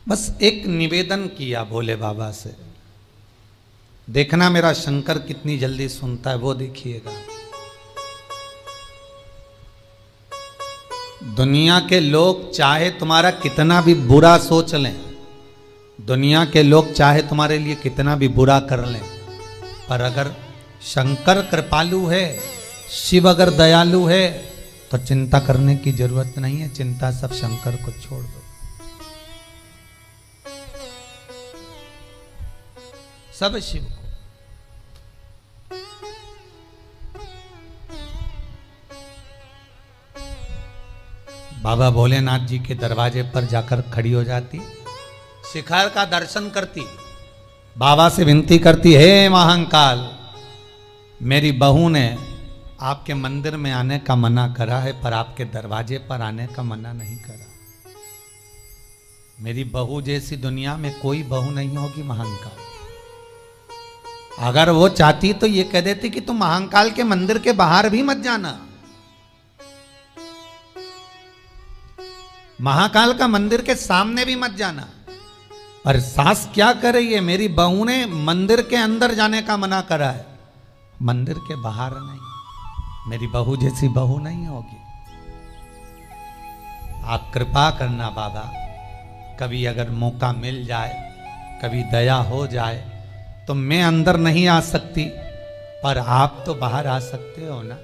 बस एक निवेदन किया भोले बाबा से, देखना मेरा शंकर कितनी जल्दी सुनता है, वो देखिएगा। दुनिया के लोग चाहे तुम्हारा कितना भी बुरा सोच लें, दुनिया के लोग चाहे तुम्हारे लिए कितना भी बुरा कर लें, पर अगर शंकर कृपालु है, शिव अगर दयालु है, तो चिंता करने की जरूरत नहीं है। चिंता सब शंकर को छोड़ दो, सब शिव को। बाबा भोलेनाथ जी के दरवाजे पर जाकर खड़ी हो जाती, शिखर का दर्शन करती, बाबा से विनती करती, हे महाकाल, मेरी बहू ने आपके मंदिर में आने का मना करा है, पर आपके दरवाजे पर आने का मना नहीं करा। मेरी बहू जैसी दुनिया में कोई बहू नहीं होगी महाकाल। अगर वो चाहती तो ये कह देती कि तुम महाकाल के मंदिर के बाहर भी मत जाना, महाकाल का मंदिर के सामने भी मत जाना। पर सास क्या कर रही है, मेरी बहू ने मंदिर के अंदर जाने का मना करा है, मंदिर के बाहर नहीं। मेरी बहू जैसी बहू नहीं होगी। आप कृपा करना बाबा, कभी अगर मौका मिल जाए, कभी दया हो जाए, तो मैं अंदर नहीं आ सकती, पर आप तो बाहर आ सकते हो ना,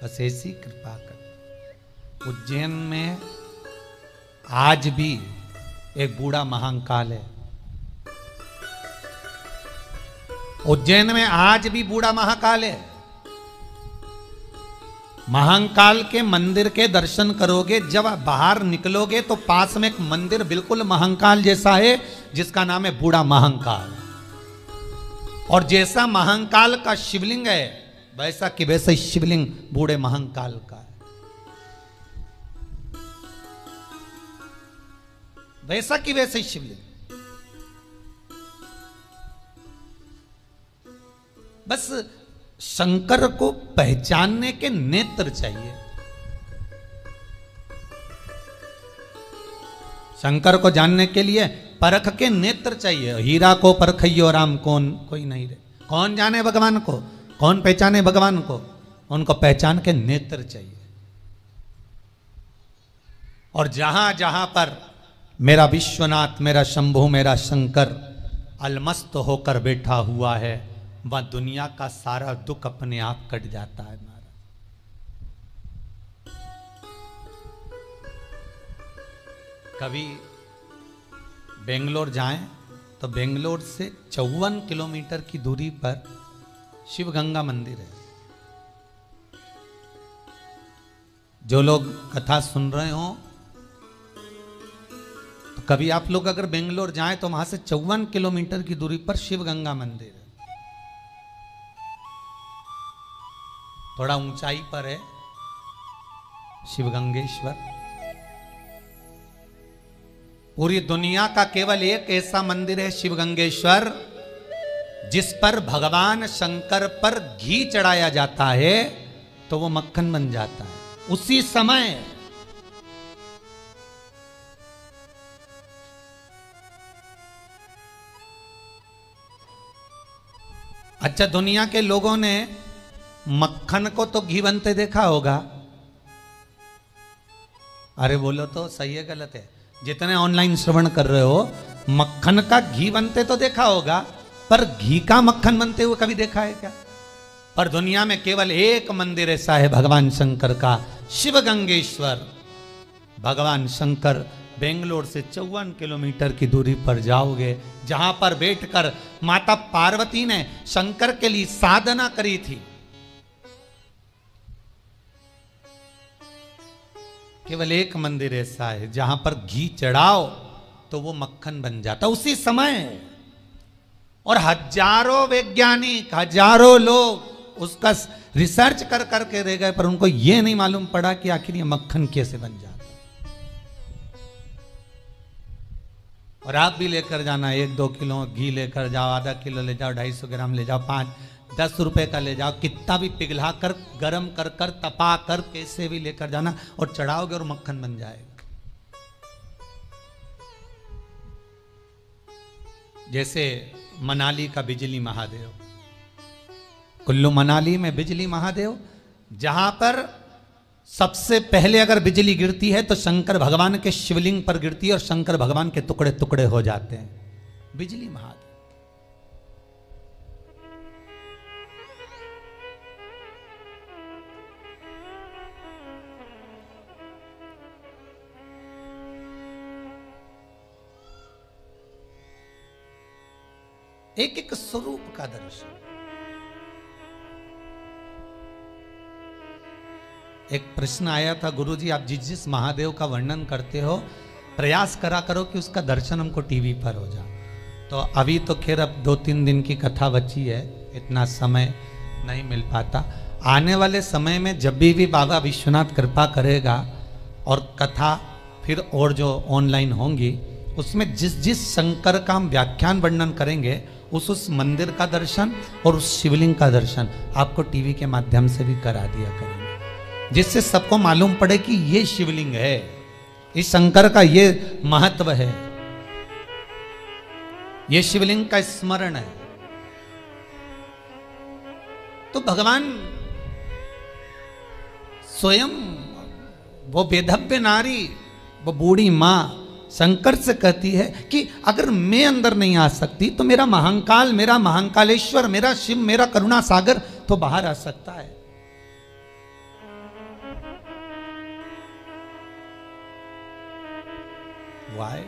बस ऐसी कृपा कर। उज्जैन में आज भी एक बूढ़ा महाकाल है, उज्जैन में आज भी बूढ़ा महाकाल है। महाकाल के मंदिर के दर्शन करोगे, जब बाहर निकलोगे तो पास में एक मंदिर बिल्कुल महाकाल जैसा है, जिसका नाम है बूढ़ा महाकाल। और जैसा महाकाल का शिवलिंग है, वैसा कि वैसा ही शिवलिंग बूढ़े महाकाल का है, वैसा कि वैसे ही शिवलिंग। बस शंकर को पहचानने के नेत्र चाहिए। शंकर को जानने के लिए परख के नेत्र चाहिए। हीरा को परखियो राम कौन कोई नहीं रे, कौन जाने भगवान को, कौन पहचाने भगवान को, उनको पहचान के नेत्र चाहिए। और जहां जहां पर मेरा विश्वनाथ, मेरा शंभु, मेरा शंकर अलमस्त होकर बैठा हुआ है, वह दुनिया का सारा दुख अपने आप कट जाता है महाराज। कभी बेंगलोर जाएं तो बेंगलोर से 54 किलोमीटर की दूरी पर शिव गंगा मंदिर है। जो लोग कथा सुन रहे हो, तो कभी आप लोग अगर बेंगलोर जाएं तो वहां से 54 किलोमीटर की दूरी पर शिव गंगा मंदिर है। थोड़ा ऊंचाई पर है शिवगंगेश्वर। पूरी दुनिया का केवल एक ऐसा मंदिर है शिवगंगेश्वर, जिस पर भगवान शंकर पर घी चढ़ाया जाता है तो वो मक्खन बन जाता है उसी समय। अच्छा, दुनिया के लोगों ने मक्खन को तो घी बनते देखा होगा। अरे बोलो तो सही है गलत है? जितने ऑनलाइन श्रवण कर रहे हो, मक्खन का घी बनते तो देखा होगा, पर घी का मक्खन बनते हुए कभी देखा है क्या? पर दुनिया में केवल एक मंदिर ऐसा है भगवान शंकर का, शिवगंगेश्वर। भगवान शंकर बेंगलोर से 54 किलोमीटर की दूरी पर जाओगे, जहां पर बैठकर माता पार्वती ने शंकर के लिए साधना करी थी। केवल एक मंदिर ऐसा है जहां पर घी चढ़ाओ तो वो मक्खन बन जाता उसी समय। और हजारों वैज्ञानिक, हजारों लोग उसका रिसर्च कर करके रह गए, पर उनको ये नहीं मालूम पड़ा कि आखिर ये मक्खन कैसे बन जाता। और आप भी लेकर जाना, 1-2 किलो घी लेकर जाओ, आधा किलो ले जाओ, 250 ग्राम ले जाओ, 5-10 रुपए का ले जाओ, कितना भी पिघला कर, गरम कर कर, तपा कर, कैसे भी लेकर जाना और चढ़ाओगे और मक्खन बन जाएगा। जैसे मनाली का बिजली महादेव, कुल्लू मनाली में बिजली महादेव, जहां पर सबसे पहले अगर बिजली गिरती है तो शंकर भगवान के शिवलिंग पर गिरती है और शंकर भगवान के टुकड़े टुकड़े हो जाते हैं। बिजली महादेव। एक एक स्वरूप का दर्शन। एक प्रश्न आया था, गुरुजी आप जिस जिस महादेव का वर्णन करते हो प्रयास करा करो कि उसका दर्शन हमको टीवी पर हो जाए। तो अभी तो खैर अब 2-3 दिन की कथा बची है, इतना समय नहीं मिल पाता। आने वाले समय में जब भी बाबा विश्वनाथ कृपा करेगा और कथा फिर और जो ऑनलाइन होंगी उसमें जिस जिस शंकर का हम व्याख्यान वर्णन करेंगे उस मंदिर का दर्शन और उस शिवलिंग का दर्शन आपको टीवी के माध्यम से भी करा दिया करेंगे, जिससे सबको मालूम पड़े कि ये शिवलिंग है, इस शंकर का ये महत्व है, ये शिवलिंग का स्मरण है। तो भगवान स्वयं वो वेधव्य नारी, वो बूढ़ी मां शंकर से कहती है कि अगर मैं अंदर नहीं आ सकती तो मेरा महाकाल, मेरा महाकालेश्वर, मेरा शिव, मेरा करुणा सागर तो बाहर आ सकता है। Why?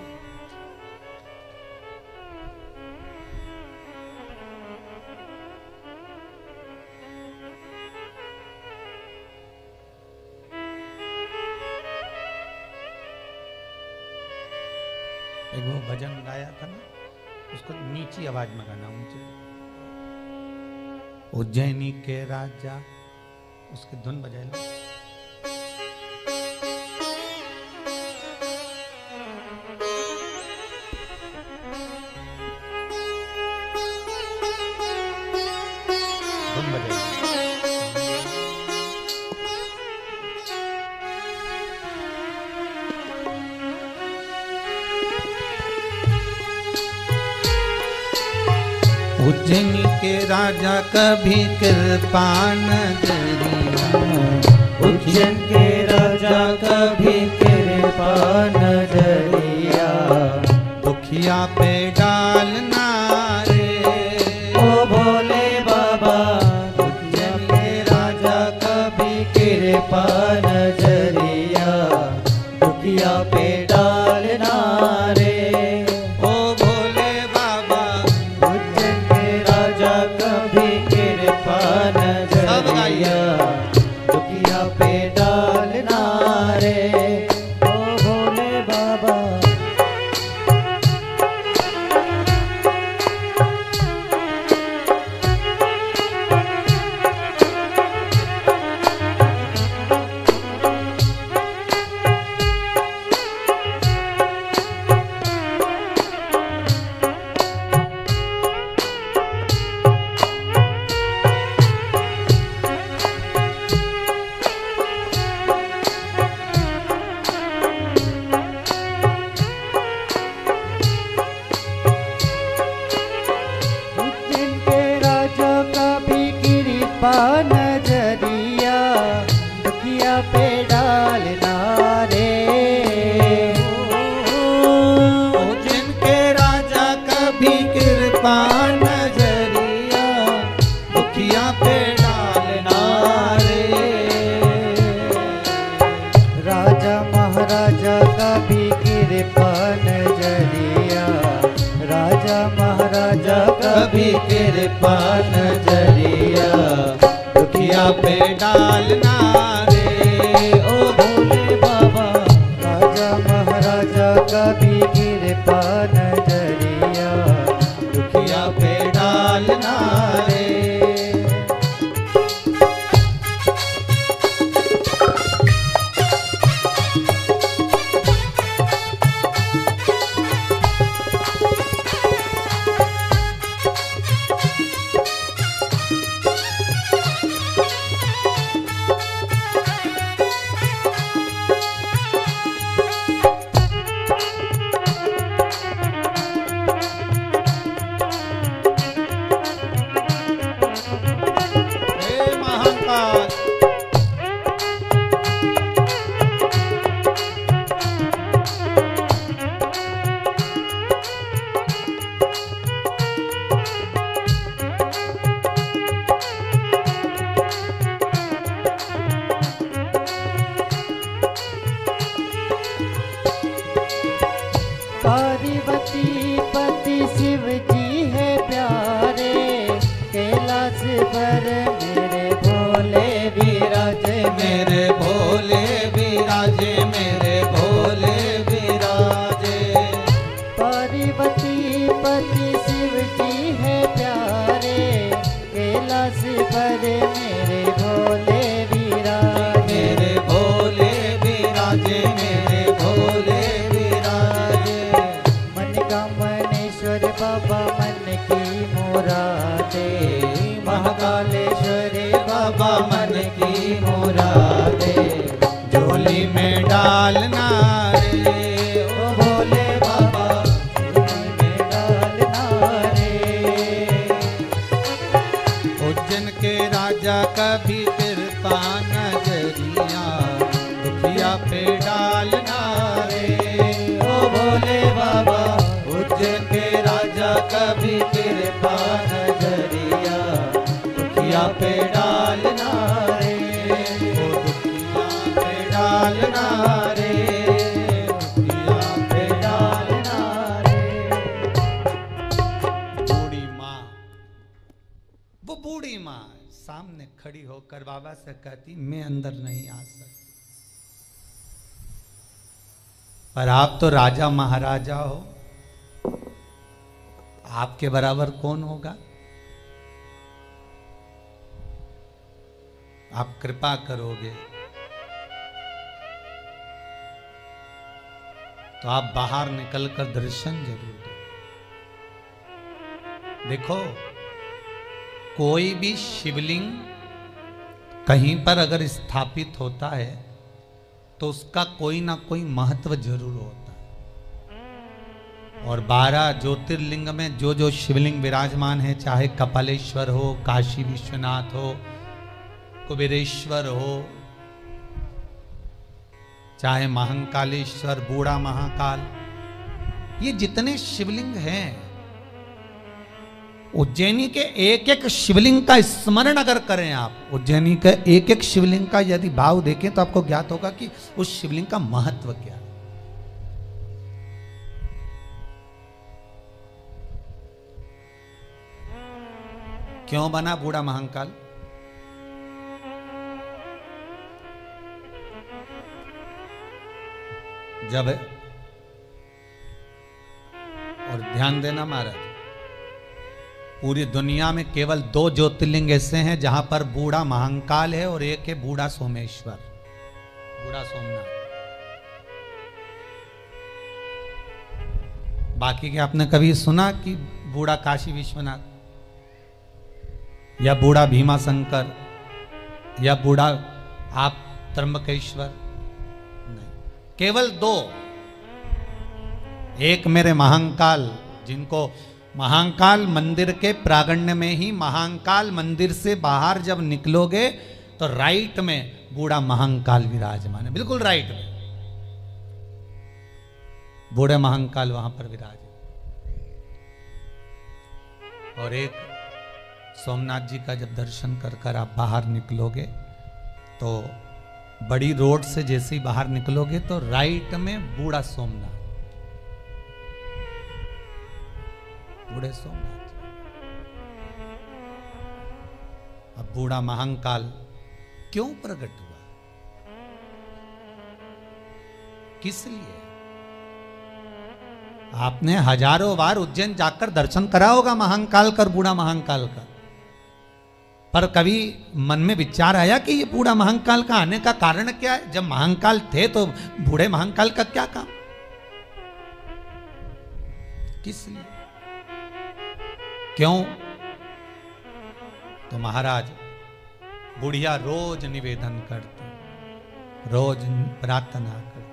एक वो भजन गाया था ना, उसको नीची आवाज में गाना, ऊंचे। उज्जैनी के राजा, उसकी धुन बजाए लो। धुन बजाए। उज्जैनी के राजा कभी कृपा नजरिया, उज्जैन के राजा कभी कृपा नजरिया, दुखिया पे डालना रे ओ भोले बाबा। उज्जैन के राजा कभी कृपा नजरिया, दुखिया पे डालना रे ओ भोले बाबा। उज्जैन के राजा कभी कृपा नजरिया, दुखिया पे डालना रे ओ भोले बाबा। उज्जैन के राजा कभी कृपा नजरिया, दुखिया पे डालना रे। उज्जैन के राजा कभी कृपा नजरिया, दुखिया पे डालना रे। राजा महाराजा कभी कृपा नजरिया, राजा महाराजा कभी कृपा नजरिया, दुखिया पे डालना रे ओ भोले बाबा। राजा महाराजा कभी कृपा नजरिया, दुखिया पे डालना रे। पार्वती पति शिव जी है प्यारे, कैलाश पर मेरे भोले विराजे, मेरे भोले विराजे, मेरे भोले विराजे। पार्वती पति शिव जी है प्यारे, कैलाश पर मेरे भोले विराजे, मेरे भोले विराजे, मेरे भोले विराजे। मन का मनेश्वर बाबा मन की मुरादे, महाकालेश्वरी बाबा मन की मुरादे, झोली में डालना रे ओ भोले बाबा, झोली में डालना रे। उज्जैन के राजा कभी कृपा नजरिया, दुखिया पे डालना रे ओ भोले बाबा। उज्जैन के राजा कभी कृपा नजरिया, दुखिया पे डालना रे ओ दुखिया पे डालना रे, दुखिया पे डालना रे। बूढ़ी माँ, वो बूढ़ी माँ सामने खड़ी होकर बाबा से कहती, मैं अंदर नहीं आ सकती, पर आप तो राजा महाराजा हो, आपके बराबर कौन होगा, आप कृपा करोगे तो आप बाहर निकलकर दर्शन जरूर दो। देखो, कोई भी शिवलिंग कहीं पर अगर स्थापित होता है तो उसका कोई ना कोई महत्व जरूर होता है। और 12 ज्योतिर्लिंग में जो जो शिवलिंग विराजमान है, चाहे कपालेश्वर हो, काशी विश्वनाथ हो, कुबेरेश्वर हो, चाहे महाकालेश्वर, बूढ़ा महाकाल, ये जितने शिवलिंग हैं, उज्जैनी के एक एक शिवलिंग का स्मरण अगर करें आप, उज्जैनी के एक एक शिवलिंग का यदि भाव देखें तो आपको ज्ञात होगा कि उस शिवलिंग का महत्व क्या है। क्यों बना बूढ़ा महाकाल? जब, और ध्यान देना महाराज, पूरी दुनिया में केवल 2 ज्योतिर्लिंग ऐसे हैं जहां पर बूढ़ा महाकाल है और एक है बूढ़ा सोमेश्वर, बूढ़ा सोमनाथ। बाकी के आपने कभी सुना कि बूढ़ा काशी विश्वनाथ या बूढ़ा भीमा शंकर या बूढ़ा आप त्र्यंबकेश्वर? नहीं, केवल 2। एक मेरे महाकाल, जिनको महाकाल मंदिर के प्रांगण में ही, महाकाल मंदिर से बाहर जब निकलोगे तो राइट में बूढ़ा महाकाल विराजमान है, बिल्कुल राइट में बूढ़े महाकाल वहां पर विराज। और एक सोमनाथ जी का जब दर्शन कर कर आप बाहर निकलोगे तो बड़ी रोड से जैसे ही बाहर निकलोगे तो राइट में बूढ़ा सोमनाथ, बूढ़े सोमनाथ। अब बूढ़ा महाकाल क्यों प्रकट हुआ, किस लिए? आपने हजारों बार उज्जैन जाकर दर्शन करा होगा महाकाल का, बूढ़ा महाकाल का, पर कभी मन में विचार आया कि ये बूढ़ा महाकाल का आने का कारण क्या है? जब महाकाल थे तो बूढ़े महाकाल का क्या काम, किस लिए, क्यों? तो महाराज बुढ़िया रोज निवेदन करती, रोज प्रार्थना करती,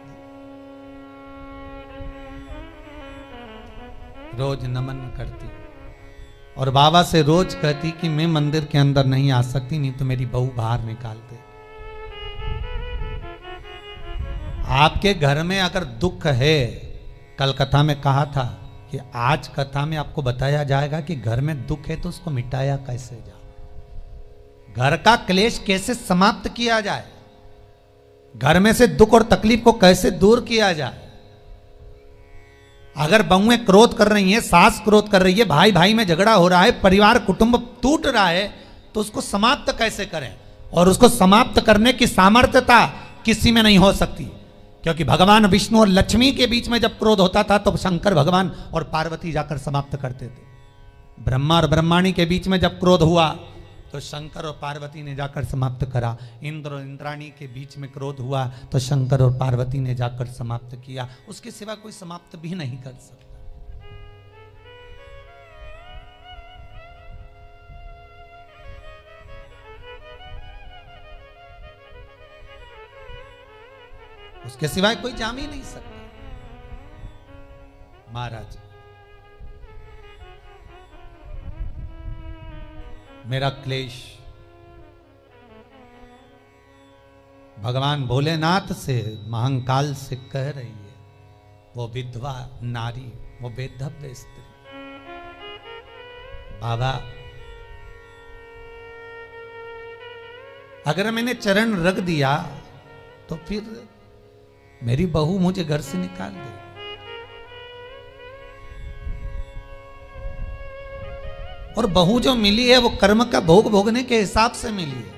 रोज नमन करती और बाबा से रोज कहती कि मैं मंदिर के अंदर नहीं आ सकती, नहीं तो मेरी बहू बाहर निकाल दे। आपके घर में अगर दुख है, कल कथा में कहा था कि आज कथा में आपको बताया जाएगा कि घर में दुख है तो उसको मिटाया कैसे जाए, घर का क्लेश कैसे समाप्त किया जाए, घर में से दुख और तकलीफ को कैसे दूर किया जाए। अगर बहुएं क्रोध कर रही हैं, सास क्रोध कर रही है, भाई भाई में झगड़ा हो रहा है, परिवार कुटुंब टूट रहा है, तो उसको समाप्त कैसे करें? और उसको समाप्त करने की सामर्थ्यता किसी में नहीं हो सकती, क्योंकि भगवान विष्णु और लक्ष्मी के बीच में जब क्रोध होता था तो शंकर भगवान और पार्वती जाकर समाप्त करते थे। ब्रह्मा और ब्रह्माणी के बीच में जब क्रोध हुआ तो शंकर और पार्वती ने जाकर समाप्त करा। इंद्र और इंद्राणी के बीच में क्रोध हुआ तो शंकर और पार्वती ने जाकर समाप्त किया। उसके सिवा कोई समाप्त भी नहीं कर सकता। उसके सिवाय कोई जाम ही नहीं सकता। महाराज, मेरा क्लेश भगवान भोलेनाथ से, महाकाल से कह रही है, वो विधवा नारी, वो बेधव्य स्त्री, बाबा अगर मैंने चरण रख दिया तो फिर मेरी बहू मुझे घर से निकाल दे। और बहू जो मिली है वो कर्म का भोग भोगने के हिसाब से मिली है।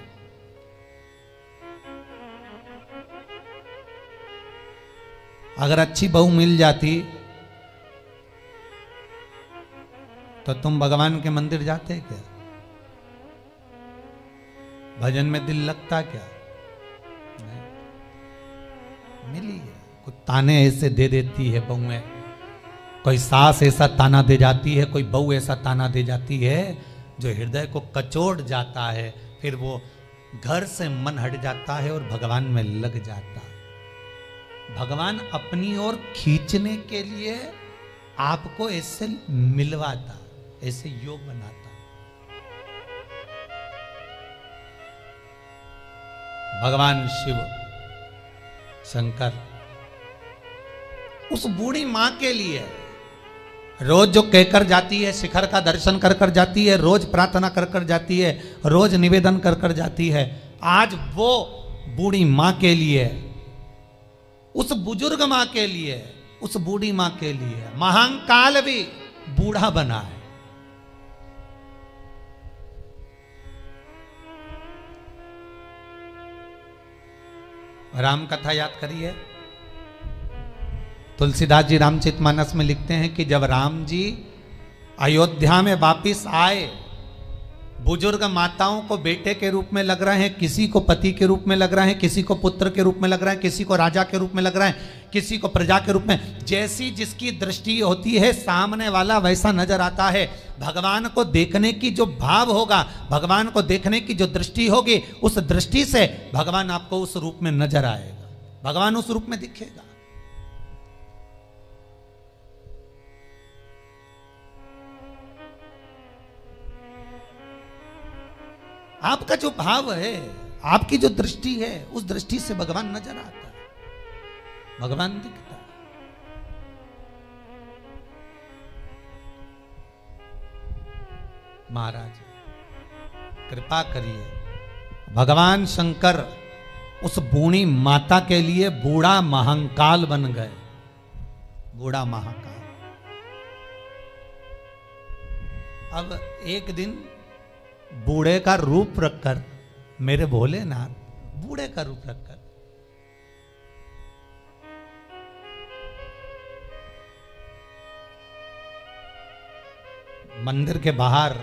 अगर अच्छी बहू मिल जाती तो तुम भगवान के मंदिर जाते क्या? भजन में दिल लगता क्या? नहीं। मिली है। कुछ ताने ऐसे दे देती है बहुएं, कोई सास ऐसा ताना दे जाती है, कोई बहू ऐसा ताना दे जाती है जो हृदय को कचोड़ जाता है। फिर वो घर से मन हट जाता है और भगवान में लग जाता है। भगवान अपनी ओर खींचने के लिए आपको ऐसे मिलवाता, ऐसे योग बनाता। भगवान शिव शंकर उस बूढ़ी मां के लिए रोज जो कहकर जाती है, शिखर का दर्शन कर कर जाती है, रोज प्रार्थना कर कर जाती है, रोज निवेदन कर कर जाती है, आज वो बूढ़ी मां के लिए, उस बुजुर्ग मां के लिए, उस बूढ़ी मां के लिए महाकाल भी बूढ़ा बना है। राम कथा याद करिए। तुलसीदास जी रामचरितमानस में लिखते हैं कि जब राम जी अयोध्या में वापिस आए, बुजुर्ग माताओं को बेटे के रूप में लग रहे हैं, किसी को पति के रूप में लग रहे हैं, किसी को पुत्र के रूप में लग रहे हैं, किसी को राजा के रूप में लग रहे हैं, किसी को प्रजा के रूप में। जैसी जिसकी दृष्टि होती है, सामने वाला वैसा नजर आता है। भगवान को देखने की जो भाव होगा, भगवान को देखने की जो दृष्टि होगी, उस दृष्टि से भगवान आपको उस रूप में नजर आएगा, भगवान उस रूप में दिखेगा। आपका जो भाव है, आपकी जो दृष्टि है, उस दृष्टि से भगवान नजर आता है, भगवान दिखता है। महाराज कृपा करिए, भगवान शंकर उस बूढ़ी माता के लिए बूढ़ा महाकाल बन गए, बूढ़ा महाकाल। अब एक दिन बूढ़े का रूप रखकर, मेरे भोलेनाथ बूढ़े का रूप रखकर मंदिर के बाहर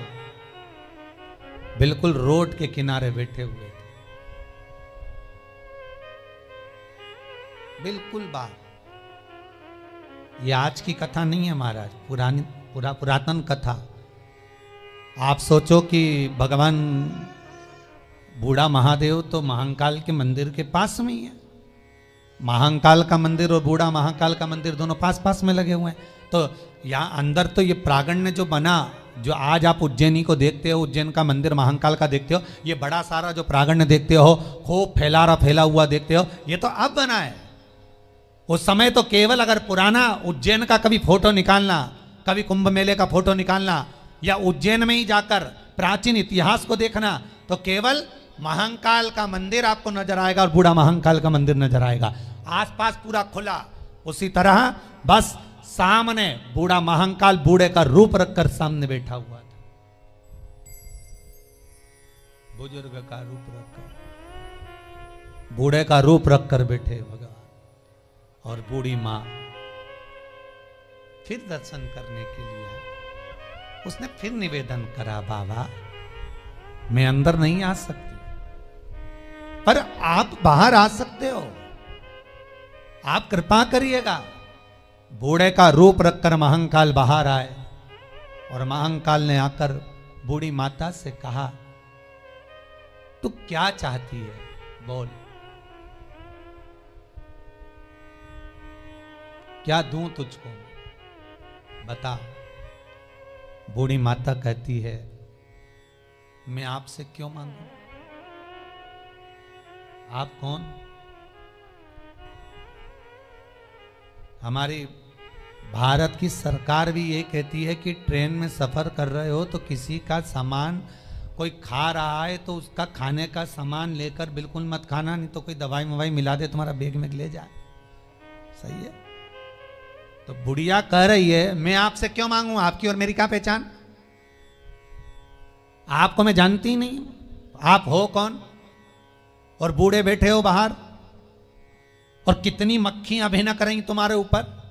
बिल्कुल रोड के किनारे बैठे हुए थे, बिल्कुल बाहर। ये आज की कथा नहीं है महाराज, पुरातन कथा। आप सोचो कि भगवान बूढ़ा महादेव तो महाकाल के मंदिर के पास में ही है। महाकाल का मंदिर और बूढ़ा महाकाल का मंदिर दोनों पास पास में लगे हुए हैं। तो यहाँ अंदर तो ये प्रांगण जो बना, जो आज आप उज्जैनी को देखते हो, उज्जैन का मंदिर महाकाल का देखते हो, ये बड़ा सारा जो प्रांगण देखते हो, खूब फैला हुआ देखते हो, ये तो अब बना है। उस समय तो केवल अगर पुराना उज्जैन का कभी फोटो निकालना, कभी कुंभ मेले का फोटो निकालना, या उज्जैन में ही जाकर प्राचीन इतिहास को देखना, तो केवल महाकाल का मंदिर आपको नजर आएगा और बूढ़ा महाकाल का मंदिर नजर आएगा। आसपास पूरा खुला। उसी तरह बस सामने बूढ़ा महाकाल बूढ़े का रूप रखकर सामने बैठा हुआ था, बुजुर्ग का रूप रखकर, बूढ़े का रूप रखकर बैठे भगवान। और बूढ़ी मां फिर दर्शन करने के लिए आई। उसने फिर निवेदन करा, बाबा मैं अंदर नहीं आ सकती, पर आप बाहर आ सकते हो, आप कृपा करिएगा। बूढ़े का रूप रखकर महाकाल बाहर आए और महाकाल ने आकर बूढ़ी माता से कहा, तू क्या चाहती है, बोल, क्या दूं तुझको, बता। बूढ़ी माता कहती है, मैं आपसे क्यों मांगू, आप कौन? हमारी भारत की सरकार भी ये कहती है कि ट्रेन में सफर कर रहे हो तो किसी का सामान कोई खा रहा है तो उसका खाने का सामान लेकर बिल्कुल मत खाना, नहीं तो कोई दवाई मवाई मिला दे तुम्हारा बैग में ले जाए। सही है। तो बुढ़िया कह रही है, मैं आपसे क्यों मांगू, आपकी और मेरी क्या पहचान, आपको मैं जानती ही नहीं, आप हो कौन, और बूढ़े बैठे हो बाहर, और कितनी मक्खियां भनक रही तुम्हारे ऊपर।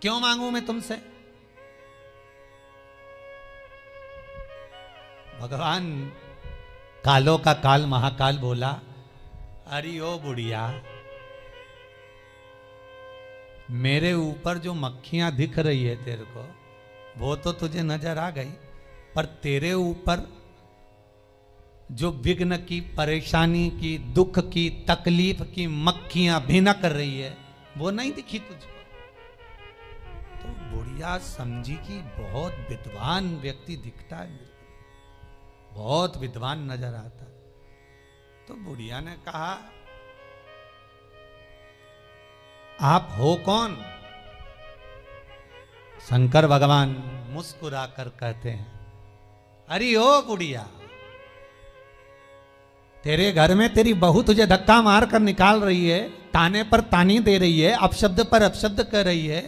क्यों मांगू मैं तुमसे? भगवान कालों का काल महाकाल बोला, अरे ओ बुढ़िया, मेरे ऊपर जो मक्खियां दिख रही है तेरे को, वो तो तुझे नजर आ गई, पर तेरे ऊपर जो विघ्न की, परेशानी की, दुख की, तकलीफ की मक्खियां भिनक कर रही है, वो नहीं दिखी तुझको। तो बुढ़िया समझी कि बहुत विद्वान व्यक्ति दिखता है, बहुत विद्वान नजर आता। तो बुढ़िया ने कहा, आप हो कौन? शंकर भगवान मुस्कुरा कर कहते हैं, अरे ओ बुढ़िया, तेरे घर में तेरी बहू तुझे धक्का मार कर निकाल रही है, ताने पर तानी दे रही है, अपशब्द पर अपशब्द कर रही है,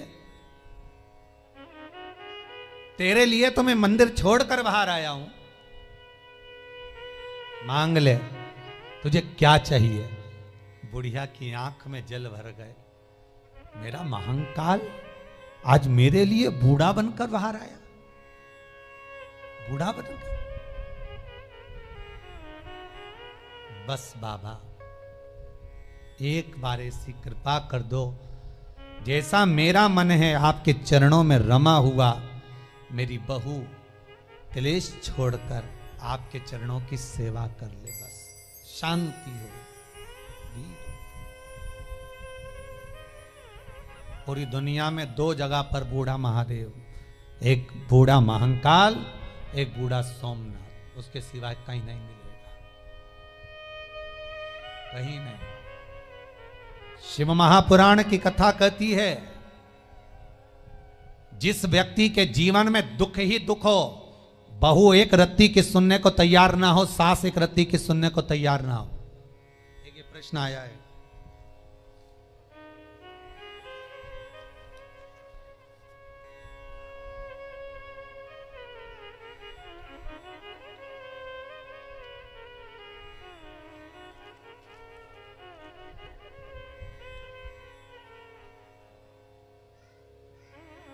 तेरे लिए तो मैं मंदिर छोड़कर बाहर आया हूं, मांग ले, तुझे क्या चाहिए? बुढ़िया की आंख में जल भर गए, मेरा महाकाल आज मेरे लिए बूढ़ा बनकर बाहर आया, बूढ़ा बनकर। बस बाबा एक बार ऐसी कृपा कर दो, जैसा मेरा मन है आपके चरणों में रमा हुआ, मेरी बहू क्लेश छोड़कर आपके चरणों की सेवा कर ले, बस शांति हो। पूरी दुनिया में दो जगह पर बूढ़ा महादेव, एक बूढ़ा महाकाल, एक बूढ़ा सोमनाथ, उसके सिवाय कहीं नहीं मिलेगा, कहीं नहीं। शिव महापुराण की कथा कहती है, जिस व्यक्ति के जीवन में दुख ही दुख हो, बहू एक रत्ती की सुनने को तैयार ना हो, सास एक रत्ती की सुनने को तैयार ना हो। एक ये प्रश्न आया है,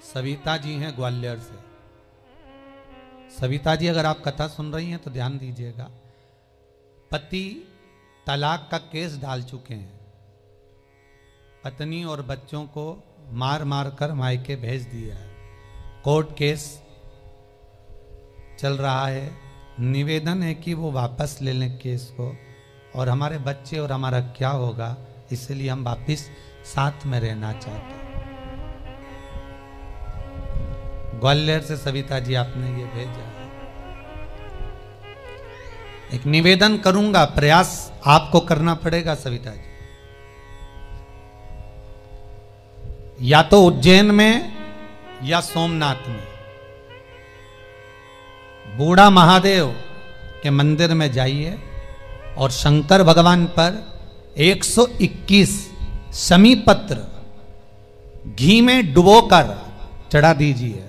सविता जी हैं ग्वालियर से। सविता जी, अगर आप कथा सुन रही हैं तो ध्यान दीजिएगा। पति तलाक का केस डाल चुके हैं, पत्नी और बच्चों को मार मार कर मायके भेज दिया है, कोर्ट केस चल रहा है। निवेदन है कि वो वापस ले लें केस को, और हमारे बच्चे और हमारा क्या होगा, इसलिए हम वापस साथ में रहना चाहते हैं। ग्वालियर से सविता जी आपने ये भेजा है। एक निवेदन करूंगा, प्रयास आपको करना पड़ेगा सविता जी, या तो उज्जैन में या सोमनाथ में बूढ़ा महादेव के मंदिर में जाइए, और शंकर भगवान पर 121 शमी पत्र घी में डुबोकर चढ़ा दीजिए,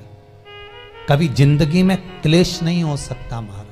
कभी जिंदगी में क्लेश नहीं हो सकता महाराज।